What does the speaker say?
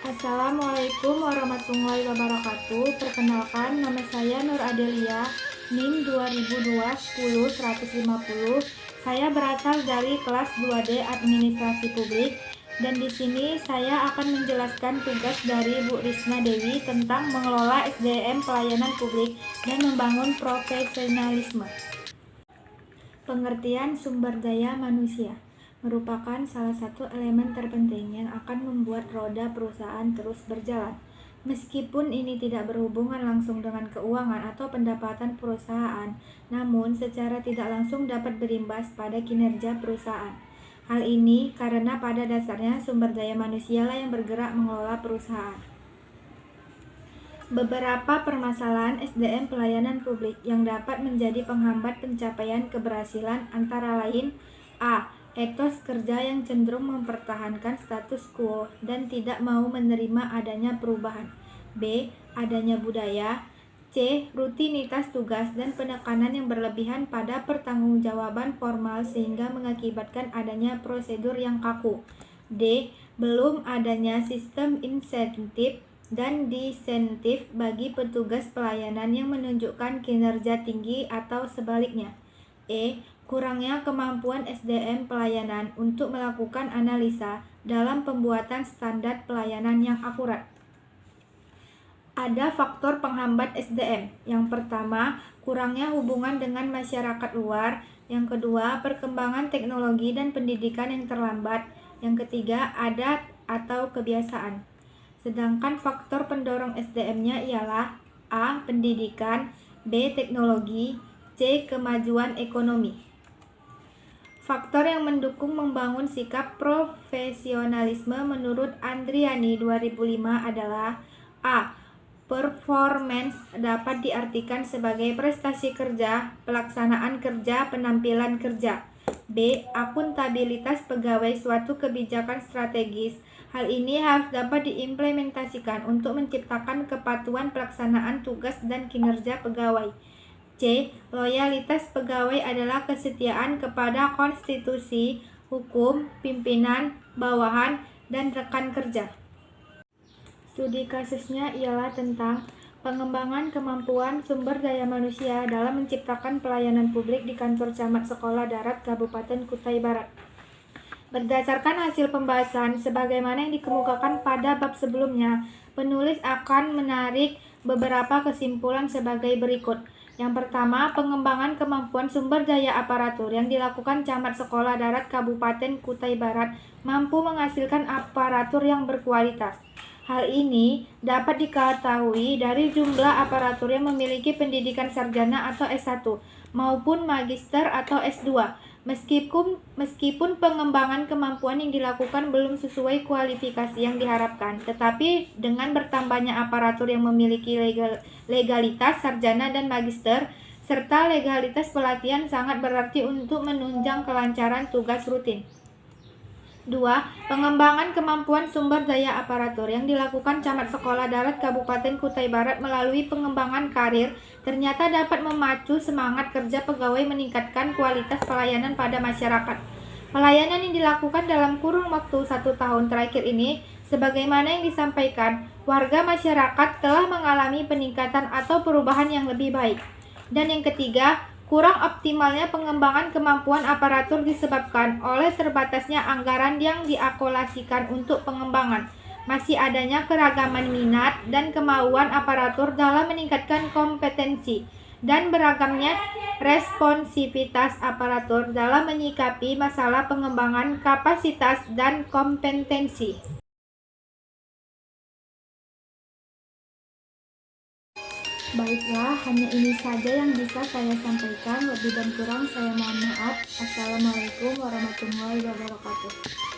Assalamualaikum warahmatullahi wabarakatuh. Perkenalkan, nama saya Nur Adelia, NIM 2002-10-150. Saya berasal dari kelas 2D Administrasi Publik, dan di sini saya akan menjelaskan tugas dari Bu Risma Dewi tentang mengelola SDM pelayanan publik dan membangun profesionalisme. Pengertian sumber daya manusia merupakan salah satu elemen terpenting yang akan membuat roda perusahaan terus berjalan. Meskipun ini tidak berhubungan langsung dengan keuangan atau pendapatan perusahaan, namun secara tidak langsung dapat berimbas pada kinerja perusahaan. Hal ini karena pada dasarnya sumber daya manusialah yang bergerak mengelola perusahaan. Beberapa permasalahan SDM pelayanan publik yang dapat menjadi penghambat pencapaian keberhasilan antara lain: A. Etos kerja yang cenderung mempertahankan status quo dan tidak mau menerima adanya perubahan. B. Adanya budaya. C. Rutinitas tugas dan penekanan yang berlebihan pada pertanggungjawaban formal sehingga mengakibatkan adanya prosedur yang kaku. D. Belum adanya sistem insentif dan disentif bagi petugas pelayanan yang menunjukkan kinerja tinggi atau sebaliknya. E. Kurangnya kemampuan SDM pelayanan untuk melakukan analisa dalam pembuatan standar pelayanan yang akurat. Ada faktor penghambat SDM. Yang pertama, kurangnya hubungan dengan masyarakat luar. Yang kedua, perkembangan teknologi dan pendidikan yang terlambat. Yang ketiga, adat atau kebiasaan. Sedangkan faktor pendorong SDM-nya ialah A. Pendidikan, B. Teknologi, C. Kemajuan ekonomi. Faktor yang mendukung membangun sikap profesionalisme menurut Andriani 2005 adalah A. Performance dapat diartikan sebagai prestasi kerja, pelaksanaan kerja, penampilan kerja. B. Akuntabilitas pegawai suatu kebijakan strategis. Hal ini harus dapat diimplementasikan untuk menciptakan kepatuhan pelaksanaan tugas dan kinerja pegawai. C. Loyalitas pegawai adalah kesetiaan kepada konstitusi, hukum, pimpinan, bawahan, dan rekan kerja. Studi kasusnya ialah tentang pengembangan kemampuan sumber daya manusia dalam menciptakan pelayanan publik di kantor camat sekolah darat Kabupaten Kutai Barat. Berdasarkan hasil pembahasan sebagaimana yang dikemukakan pada bab sebelumnya, penulis akan menarik beberapa kesimpulan sebagai berikut. Yang pertama, pengembangan kemampuan sumber daya aparatur yang dilakukan camat sekolah darat Kabupaten Kutai Barat mampu menghasilkan aparatur yang berkualitas. Hal ini dapat diketahui dari jumlah aparatur yang memiliki pendidikan sarjana atau S1 maupun magister atau S2. Meskipun pengembangan kemampuan yang dilakukan belum sesuai kualifikasi yang diharapkan, tetapi dengan bertambahnya aparatur yang memiliki legalitas sarjana dan magister, serta legalitas pelatihan sangat berarti untuk menunjang kelancaran tugas rutin. 2. Pengembangan kemampuan sumber daya aparatur yang dilakukan camat sekolah darat Kabupaten Kutai Barat melalui pengembangan karir ternyata dapat memacu semangat kerja pegawai meningkatkan kualitas pelayanan pada masyarakat. Pelayanan yang dilakukan dalam kurun waktu 1 tahun terakhir ini, sebagaimana yang disampaikan, warga masyarakat telah mengalami peningkatan atau perubahan yang lebih baik. Dan yang ketiga, kurang optimalnya pengembangan kemampuan aparatur disebabkan oleh terbatasnya anggaran yang dialokasikan untuk pengembangan, masih adanya keragaman minat dan kemauan aparatur dalam meningkatkan kompetensi, dan beragamnya responsivitas aparatur dalam menyikapi masalah pengembangan kapasitas dan kompetensi. Baiklah, hanya ini saja yang bisa saya sampaikan. Lebih dan kurang saya mohon maaf. Assalamualaikum warahmatullahi wabarakatuh.